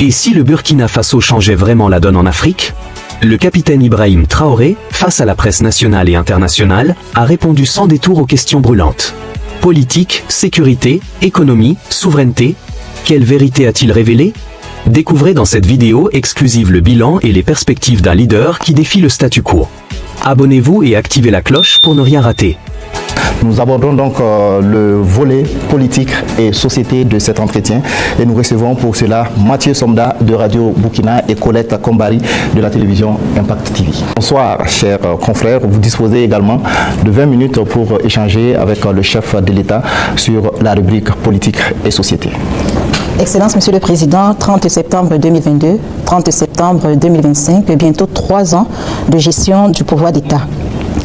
Et si le Burkina Faso changeait vraiment la donne en Afrique? Le capitaine Ibrahim Traoré, face à la presse nationale et internationale, a répondu sans détour aux questions brûlantes. Politique, sécurité, économie, souveraineté, quelle vérité a-t-il révélé? Découvrez dans cette vidéo exclusive le bilan et les perspectives d'un leader qui défie le statu quo. Abonnez-vous et activez la cloche pour ne rien rater. Nous abordons donc le volet politique et société de cet entretien et nous recevons pour cela Mathieu Somda de Radio Burkina et Colette Kombari de la télévision Impact TV. Bonsoir chers confrères, vous disposez également de 20 minutes pour échanger avec le chef de l'État sur la rubrique politique et société. Excellence, Monsieur le Président, 30 septembre 2022, 30 septembre 2025, bientôt 3 ans de gestion du pouvoir d'État.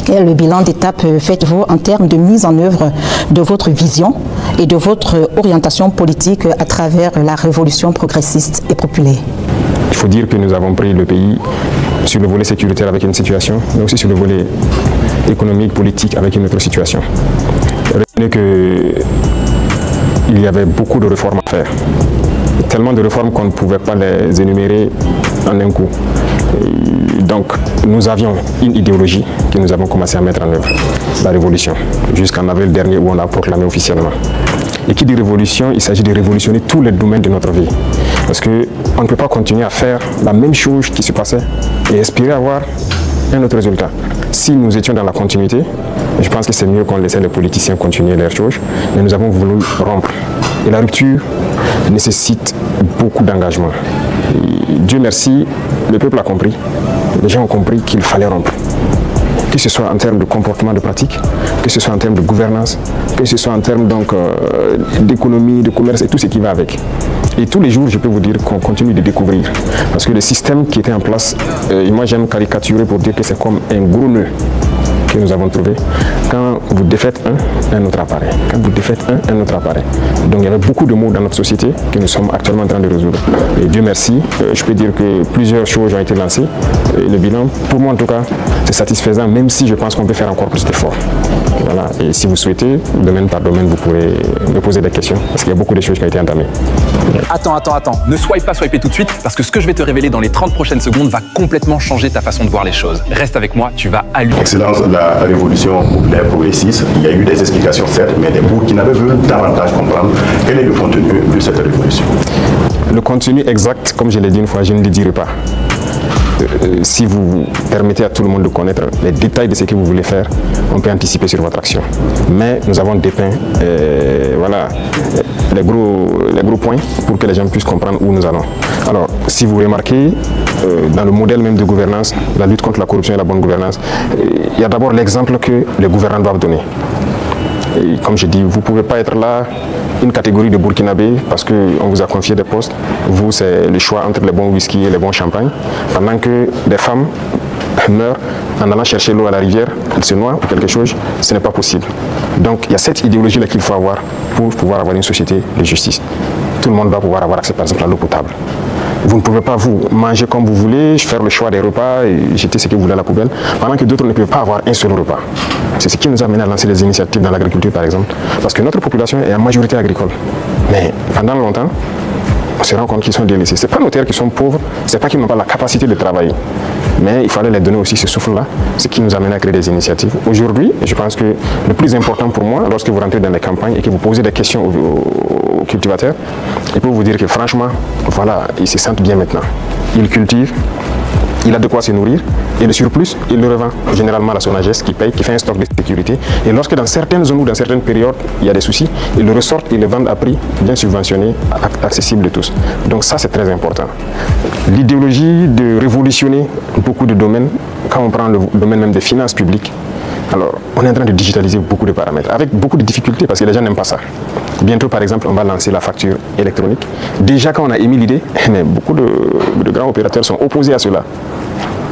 Quel bilan d'étape faites-vous en termes de mise en œuvre de votre vision et de votre orientation politique à travers la révolution progressiste et populaire? Il faut dire que nous avons pris le pays sur le volet sécuritaire avec une situation, mais aussi sur le volet économique, politique avec une autre situation. Retenez qu'il y avait beaucoup de réformes à faire. Tellement de réformes qu'on ne pouvait pas les énumérer en un coup. Donc, nous avions une idéologie que nous avons commencé à mettre en œuvre, la révolution, jusqu'en avril dernier où on l'a proclamé officiellement. Et qui dit révolution, il s'agit de révolutionner tous les domaines de notre vie. Parce qu'on ne peut pas continuer à faire la même chose qui se passait et espérer avoir un autre résultat. Si nous étions dans la continuité, je pense que c'est mieux qu'on laissait les politiciens continuer leurs choses, mais nous avons voulu rompre. Et la rupture nécessite beaucoup d'engagement. Dieu merci, le peuple a compris, les gens ont compris qu'il fallait rompre. Que ce soit en termes de comportement, de pratique, que ce soit en termes de gouvernance, que ce soit en termes d'économie, de commerce et tout ce qui va avec. Et tous les jours, je peux vous dire qu'on continue de découvrir. Parce que le système qui était en place, moi j'aime caricaturer pour dire que c'est comme un gros nœud que nous avons trouvé. Quand vous défaites un autre apparaît. Quand vous défaites un autre apparaît. Donc il y avait beaucoup de maux dans notre société que nous sommes actuellement en train de résoudre. Et Dieu merci, je peux dire que plusieurs choses ont été lancées. Et le bilan, pour moi en tout cas, c'est satisfaisant, même si je pense qu'on peut faire encore plus d'efforts. Voilà. Et si vous souhaitez, domaine par domaine, vous pourrez me poser des questions, parce qu'il y a beaucoup de choses qui ont été entamées. Attends, ne swipe pas tout de suite, parce que ce que je vais te révéler dans les 30 prochaines secondes va complètement changer ta façon de voir les choses. Reste avec moi, tu vas halluciner. Excellence, la révolution populaire progressiste, il y a eu des explications certes, mais les Burkinabés veulent davantage comprendre quel est le contenu de cette révolution. Le contenu exact, comme je l'ai dit une fois, je ne le dirai pas. Si vous permettez à tout le monde de connaître les détails de ce que vous voulez faire, on peut anticiper sur votre action. Mais nous avons dépeint voilà, les gros points pour que les gens puissent comprendre où nous allons. Alors, si vous remarquez, dans le modèle même de gouvernance, la lutte contre la corruption et la bonne gouvernance, il y a d'abord l'exemple que les gouvernants doivent donner. Et comme je dis, vous ne pouvez pas être là, une catégorie de Burkinabés, parce qu'on vous a confié des postes. Vous, c'est le choix entre les bons whisky et les bons champagnes. Pendant que des femmes meurent en allant chercher l'eau à la rivière, elles se noient ou quelque chose, ce n'est pas possible. Donc il y a cette idéologie-là qu'il faut avoir pour pouvoir avoir une société de justice. Tout le monde doit pouvoir avoir accès, par exemple, à l'eau potable. Vous ne pouvez pas vous manger comme vous voulez, faire le choix des repas et jeter ce que vous voulez à la poubelle, pendant que d'autres ne peuvent pas avoir un seul repas. C'est ce qui nous a amené à lancer des initiatives dans l'agriculture, par exemple. Parce que notre population est en majorité agricole. Mais pendant longtemps, on se rend compte qu'ils sont délaissés. Ce n'est pas nos terres qui sont pauvres, ce n'est pas qu'ils n'ont pas la capacité de travailler. Mais il fallait leur donner aussi ce souffle-là, ce qui nous a amené à créer des initiatives. Aujourd'hui, je pense que le plus important pour moi, lorsque vous rentrez dans les campagnes et que vous posez des questions aux cultivateurs, je peux vous dire que franchement, voilà, ils se sentent bien maintenant. Ils cultivent, il a de quoi se nourrir et le surplus, il le revend généralement à la SONAGES qui paye, qui fait un stock de sécurité. Et lorsque dans certaines zones ou dans certaines périodes, il y a des soucis, ils le ressortent, ils le vendent à prix bien subventionné, accessible de tous. Donc ça, c'est très important. L'idéologie de révolutionner beaucoup de domaines, quand on prend le domaine même des finances publiques, alors on est en train de digitaliser beaucoup de paramètres, avec beaucoup de difficultés parce que les gens n'aiment pas ça. Bientôt, par exemple, on va lancer la facture électronique. Déjà, quand on a émis l'idée, mais beaucoup de grands opérateurs sont opposés à cela.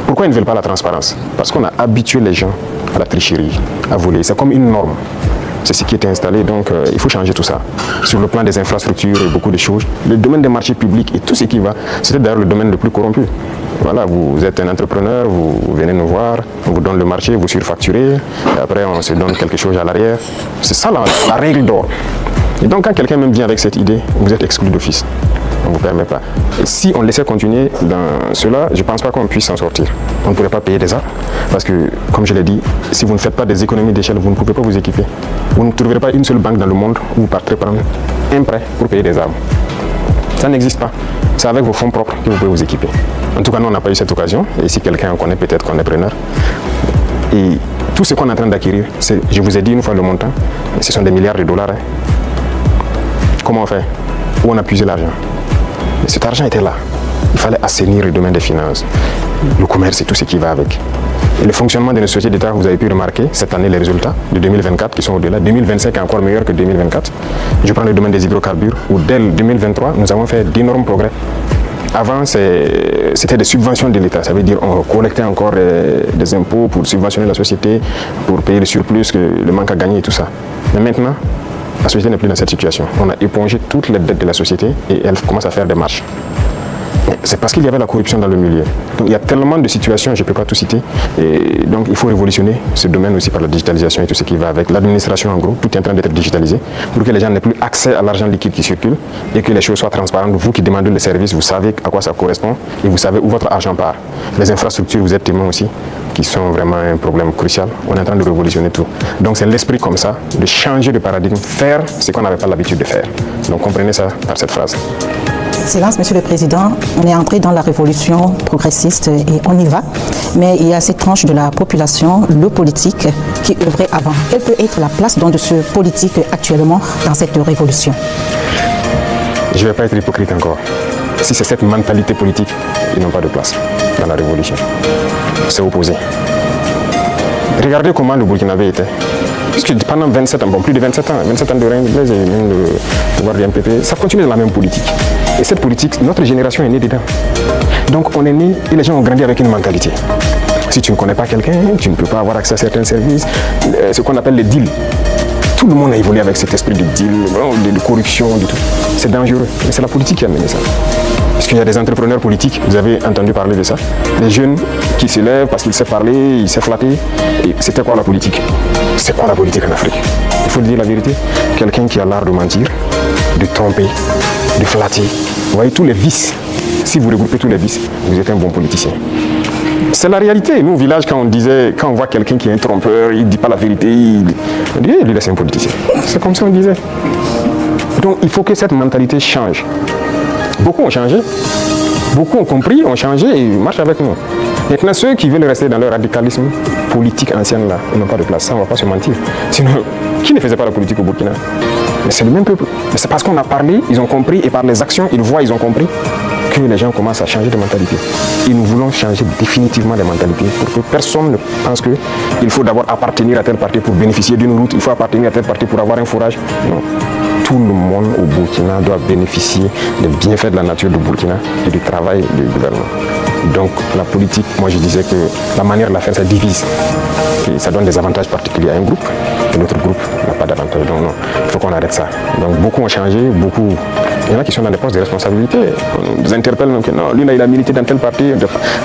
Pourquoi ils ne veulent pas la transparence? Parce qu'on a habitué les gens à la tricherie, à voler. C'est comme une norme. C'est ce qui est installé, donc il faut changer tout ça. Sur le plan des infrastructures et beaucoup de choses, le domaine des marchés publics et tout ce qui va, c'est d'ailleurs le domaine le plus corrompu. Voilà, vous êtes un entrepreneur, vous venez nous voir, on vous donne le marché, vous surfacturez, et après on se donne quelque chose à l'arrière. C'est ça la règle d'or. Et donc quand quelqu'un même vient avec cette idée, vous êtes exclu d'office. On ne vous permet pas. Et si on laissait continuer dans cela, je ne pense pas qu'on puisse s'en sortir. On ne pourrait pas payer des armes. Parce que, comme je l'ai dit, si vous ne faites pas des économies d'échelle, vous ne pouvez pas vous équiper. Vous ne trouverez pas une seule banque dans le monde où vous partirez prendre un prêt pour payer des armes. Ça n'existe pas. C'est avec vos fonds propres que vous pouvez vous équiper. En tout cas, nous, on n'a pas eu cette occasion. Et si quelqu'un en connaît, peut-être qu'on est preneur. Et tout ce qu'on est en train d'acquérir, je vous ai dit une fois le montant, ce sont des milliards de dollars. Comment on fait? Où on a puisé l'argent? Cet argent était là. Il fallait assainir le domaine des finances, le commerce et tout ce qui va avec. Et le fonctionnement de nos sociétés d'État, vous avez pu remarquer cette année les résultats de 2024 qui sont au-delà. 2025 est encore meilleur que 2024. Je prends le domaine des hydrocarbures où dès 2023, nous avons fait d'énormes progrès. Avant, c'était des subventions de l'État. Ça veut dire qu'on collectait encore des impôts pour subventionner la société, pour payer le surplus, le manque à gagner et tout ça. Mais maintenant, la société n'est plus dans cette situation. On a épongé toutes les dettes de la société et elle commence à faire des marches. C'est parce qu'il y avait la corruption dans le milieu. Donc il y a tellement de situations, je ne peux pas tout citer. Et donc il faut révolutionner ce domaine aussi par la digitalisation et tout ce qui va avec. L'administration en gros, tout est en train d'être digitalisé pour que les gens n'aient plus accès à l'argent liquide qui circule et que les choses soient transparentes. Vous qui demandez le service, vous savez à quoi ça correspond et vous savez où votre argent part. Les infrastructures, vous êtes témoins aussi, qui sont vraiment un problème crucial. On est en train de révolutionner tout. Donc c'est l'esprit comme ça, de changer de paradigme, faire ce qu'on n'avait pas l'habitude de faire. Donc comprenez ça par cette phrase. Excellence, Monsieur le Président, on est entré dans la révolution progressiste et on y va. Mais il y a cette tranche de la population, le politique, qui œuvrait avant. Quelle peut être la place donc de ce politique actuellement dans cette révolution? Je ne vais pas être hypocrite encore. Si c'est cette mentalité politique, ils n'ont pas de place dans la révolution. C'est opposé. Regardez comment le Burkinabé était. Puisque pendant 27 ans, bon, plus de 27 ans de règne de Blaise et même le pouvoir du MPP, ça continue dans la même politique. Et cette politique, notre génération est née dedans. Donc on est né et les gens ont grandi avec une mentalité. Si tu ne connais pas quelqu'un, tu ne peux pas avoir accès à certains services, ce qu'on appelle les deals. Tout le monde a évolué avec cet esprit de deal, de corruption, de tout. C'est dangereux, mais c'est la politique qui a mené ça. Parce qu'il y a des entrepreneurs politiques, vous avez entendu parler de ça. Des jeunes qui se lèvent parce qu'ils savent parler, ils savent flatter. Et c'était quoi la politique? C'est quoi la politique en Afrique? Il faut dire la vérité. Quelqu'un qui a l'art de mentir, de tromper, de flatter. Vous voyez tous les vices. Si vous regroupez tous les vices, vous êtes un bon politicien. C'est la réalité. Nous, au village, quand on voit quelqu'un qui est un trompeur, il ne dit pas la vérité, on dit, lui, c'est un politicien. C'est comme ça qu'on disait. Donc, il faut que cette mentalité change. Beaucoup ont changé. Beaucoup ont compris, ont changé et marchent avec nous. Maintenant, ceux qui veulent rester dans leur radicalisme politique ancienne, là, ils n'ont pas de place. Ça, on ne va pas se mentir. Sinon, qui ne faisait pas la politique au Burkina? Mais c'est le même peuple. Mais c'est parce qu'on a parlé, ils ont compris, et par les actions, ils voient, ils ont compris que les gens commencent à changer de mentalité. Et nous voulons changer définitivement les mentalités pour que personne ne pense qu'il faut d'abord appartenir à tel parti pour bénéficier d'une route, il faut appartenir à tel parti pour avoir un fourrage. Non. Tout le monde au Burkina doit bénéficier des bienfaits de la nature du Burkina et du travail du gouvernement. Donc la politique, moi je disais que la manière de la faire, ça divise. Et ça donne des avantages particuliers à un groupe et l'autre groupe n'a pas d'avantages. Donc non, il faut qu'on arrête ça. Donc beaucoup ont changé, beaucoup. Il y en a qui sont dans des postes de responsabilité. On nous interpelle même que non, lui là il a milité dans tel parti.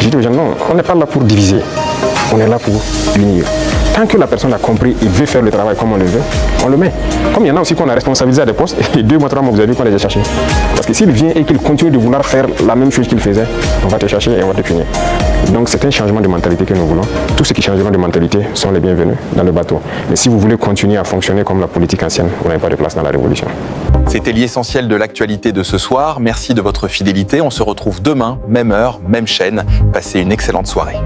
Je dis aux gens non, on n'est pas là pour diviser. On est là pour unir. Tant que la personne a compris et veut faire le travail comme on le veut, on le met. Comme il y en a aussi qu'on a responsabilisé à des postes, et 2 mois, 3 mois, vous avez vu qu'on les a cherchés. Parce que s'il vient et qu'il continue de vouloir faire la même chose qu'il faisait, on va te chercher et on va te punir. Donc c'est un changement de mentalité que nous voulons. Tous ceux qui changeront de mentalité sont les bienvenus dans le bateau. Mais si vous voulez continuer à fonctionner comme la politique ancienne, vous n'avez pas de place dans la révolution. C'était l'essentiel de l'actualité de ce soir. Merci de votre fidélité. On se retrouve demain, même heure, même chaîne. Passez une excellente soirée.